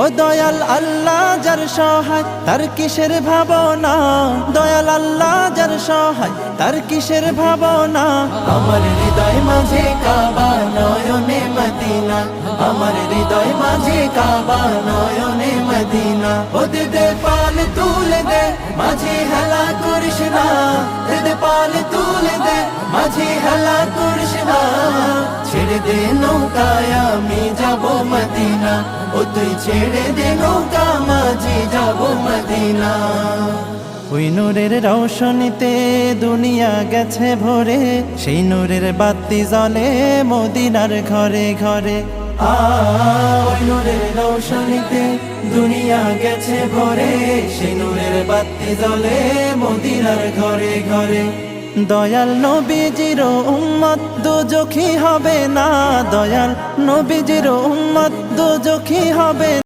ও দয়াল আল্লাহ যার সহায় তার কিসের ভাবনা, দয়াল আল্লাহ যার সহায় তার কিসের ভাবনা। আমার হৃদয় মাঝে কাবা নয়নে মদিনা, আমার হৃদয় মাঝে কাবা নয়নে মদিনা। ও দে পাল তুলে দে মাঝে হেলা করিস না, দে পাল তুলে দে মাঝে হেলা করিস না। ছেড়ে দে নৌকায় আমি যাব মদিনা, ও তুই ছেড়ে দে নৌকা মাঝি যাব মদিনা। ওই নূরের রৌশনীতে দুনিয়া গেছে ভরে, সেই নূরের বাতি জ্বলে মদিনার ঘরে ঘরে। ওই নূরের রৌশনীতে দুনিয়া গেছে ভরে, সেই নূরের বাতি জ্বলে মদিনার ঘরে ঘরে। দয়াল নবীজির উম্মত দোজখী হবে না, দয়াল নবীজির উম্মত দোজখী হবে।